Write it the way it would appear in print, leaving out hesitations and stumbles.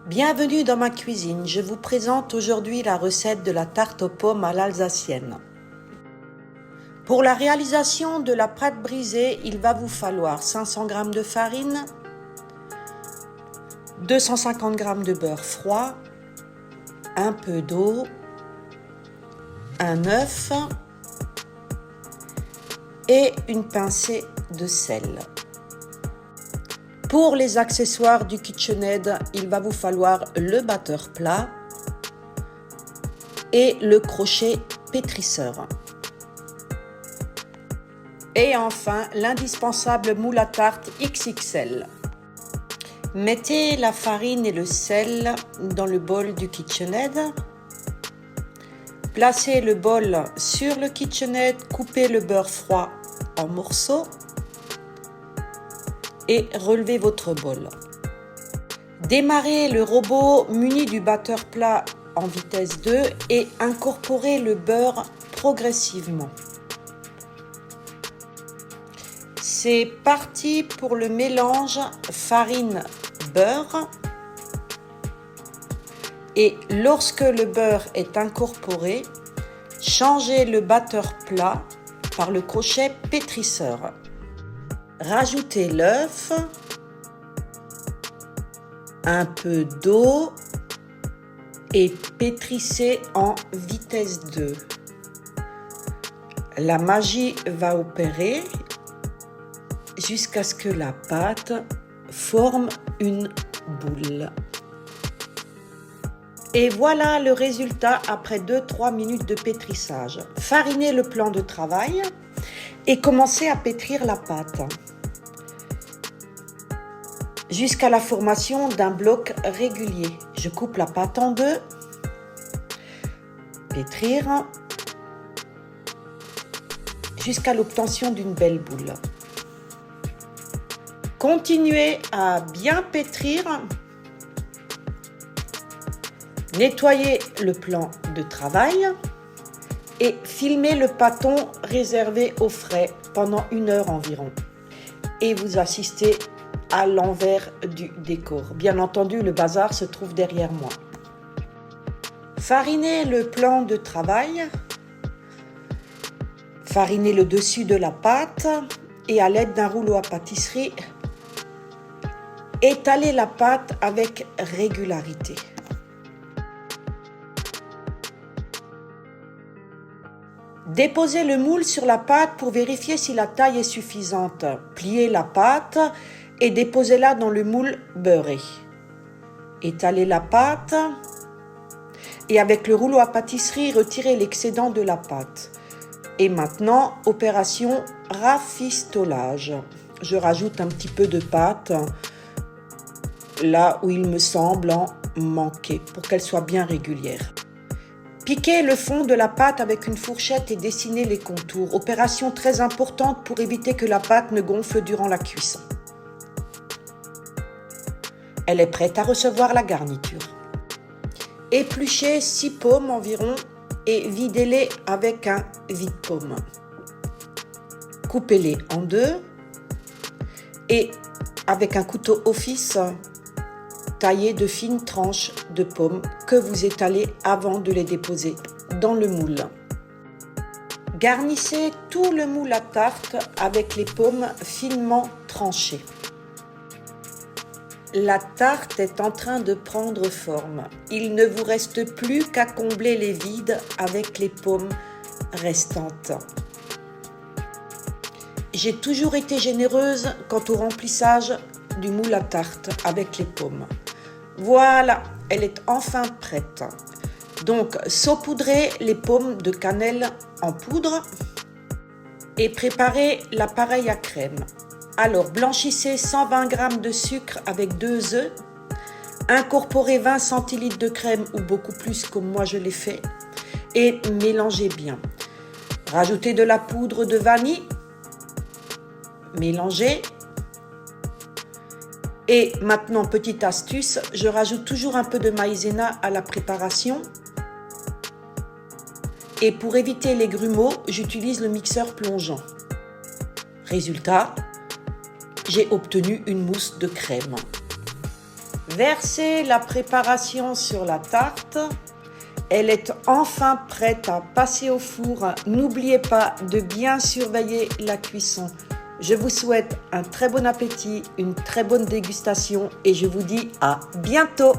Bienvenue dans ma cuisine, je vous présente aujourd'hui la recette de la tarte aux pommes à l'alsacienne. Pour la réalisation de la pâte brisée, il va vous falloir 500 g de farine, 250 g de beurre froid, un peu d'eau, un œuf et une pincée de sel. Pour les accessoires du KitchenAid, il va vous falloir le batteur plat et le crochet pétrisseur. Et enfin, l'indispensable moule à tarte XXL. Mettez la farine et le sel dans le bol du KitchenAid. Placez le bol sur le KitchenAid, coupez le beurre froid en morceaux et relevez votre bol. Démarrez le robot muni du batteur plat en vitesse 2 et incorporez le beurre progressivement. C'est parti pour le mélange farine-beurre. Et lorsque le beurre est incorporé, changez le batteur plat par le crochet pétrisseur. Rajoutez l'œuf, un peu d'eau et pétrissez en vitesse 2. La magie va opérer jusqu'à ce que la pâte forme une boule. Et voilà le résultat après 2-3 minutes de pétrissage. Farinez le plan de travail et commencez à pétrir la pâte jusqu'à la formation d'un bloc régulier. Je coupe la pâte en deux, pétrir jusqu'à l'obtention d'une belle boule. Continuez à bien pétrir. Nettoyez le plan de travail et filmez le pâton réservé au frais pendant 1 heure environ. Et vous assistez à l'envers du décor. Bien entendu, le bazar se trouve derrière moi. Farinez le plan de travail. Farinez le dessus de la pâte et à l'aide d'un rouleau à pâtisserie, étalez la pâte avec régularité. Déposez le moule sur la pâte pour vérifier si la taille est suffisante. Pliez la pâte et déposez-la dans le moule beurré. Étalez la pâte et avec le rouleau à pâtisserie, retirez l'excédent de la pâte. Et maintenant, opération rafistolage. Je rajoute un petit peu de pâte là où il me semble en manquer pour qu'elle soit bien régulière. Piquez le fond de la pâte avec une fourchette et dessinez les contours. Opération très importante pour éviter que la pâte ne gonfle durant la cuisson. Elle est prête à recevoir la garniture. Épluchez 6 pommes environ et videz-les avec un vide-pomme. Coupez-les en deux et avec un couteau office, taillez de fines tranches de pommes que vous étalez avant de les déposer dans le moule. Garnissez tout le moule à tarte avec les pommes finement tranchées. La tarte est en train de prendre forme. Il ne vous reste plus qu'à combler les vides avec les pommes restantes. J'ai toujours été généreuse quant au remplissage du moule à tarte avec les pommes. Voilà, elle est enfin prête. Donc, saupoudrez les pommes de cannelle en poudre et préparez l'appareil à crème. Alors, blanchissez 120 g de sucre avec 2 œufs. Incorporez 20 cl de crème ou beaucoup plus comme moi je l'ai fait et mélangez bien. Rajoutez de la poudre de vanille. Mélangez. Et maintenant, petite astuce, je rajoute toujours un peu de maïzena à la préparation. Et pour éviter les grumeaux, j'utilise le mixeur plongeant. Résultat, j'ai obtenu une mousse de crème. Versez la préparation sur la tarte. Elle est enfin prête à passer au four. N'oubliez pas de bien surveiller la cuisson. Je vous souhaite un très bon appétit, une très bonne dégustation et je vous dis à bientôt.